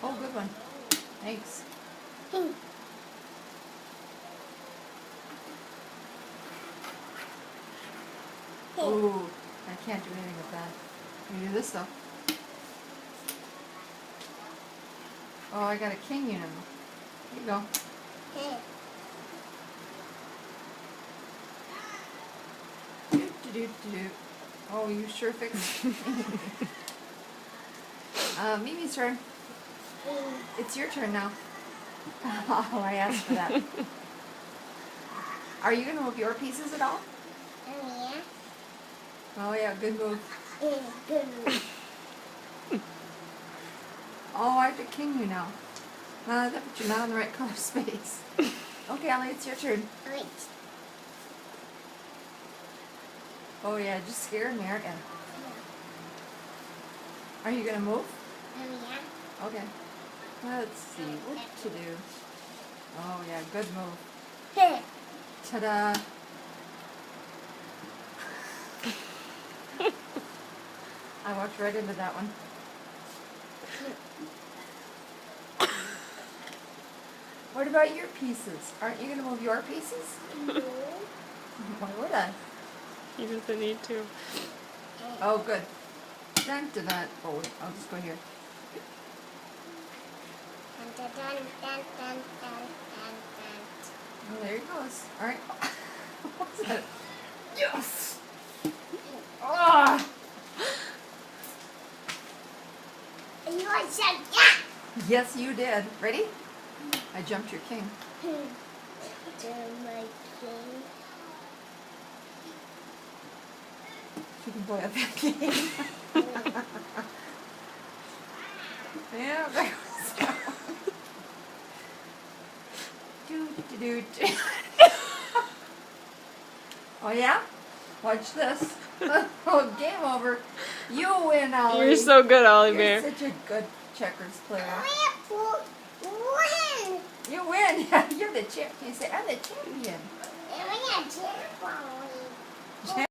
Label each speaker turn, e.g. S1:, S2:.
S1: Oh, good one. Thanks. Ooh, I can't do anything with that. Can you do this though? Oh, I got a king, you know. Here you go. Do. Oh, you sure fixed it. Mimi's turn. It's your turn now. Oh, I asked for that. Are you going to move your pieces at all?
S2: Yeah.
S1: Oh, yeah, good move.
S2: Good.
S1: Oh, I have to king you now. That puts you not in the right color space. Okay, Ellie, it's your turn.
S2: Wait.
S1: Oh, yeah, just scared me, aren't you? Are you going to move?
S2: Yeah.
S1: Okay. Let's see what to do. Oh, yeah, good move. Ta-da! I walked right into that one. What about your pieces? Aren't you going to move your pieces?
S2: No.
S1: Why would I?
S3: He doesn't need to.
S1: Oh, good. Dun, dun, dun. Oh, wait, I'll just go here.
S2: Dun, dun, dun, dun, dun, dun, dun.
S1: Oh, there he goes. All right. What's that? Yes! Ah!
S2: You want some? Yeah.
S1: Yes, you did. Ready? I jumped your king.
S2: Do my king.
S1: You can play up that king. Yeah, there goes that one. Do. Oh, yeah? Watch this. Oh, game over. You win, Ollie.
S3: You're so good, Ollie
S1: You're
S3: Bear.
S1: such a good checkers player.
S2: Win.
S1: You win. You're the champ. You say, I'm the champion.
S2: And we got 10 points.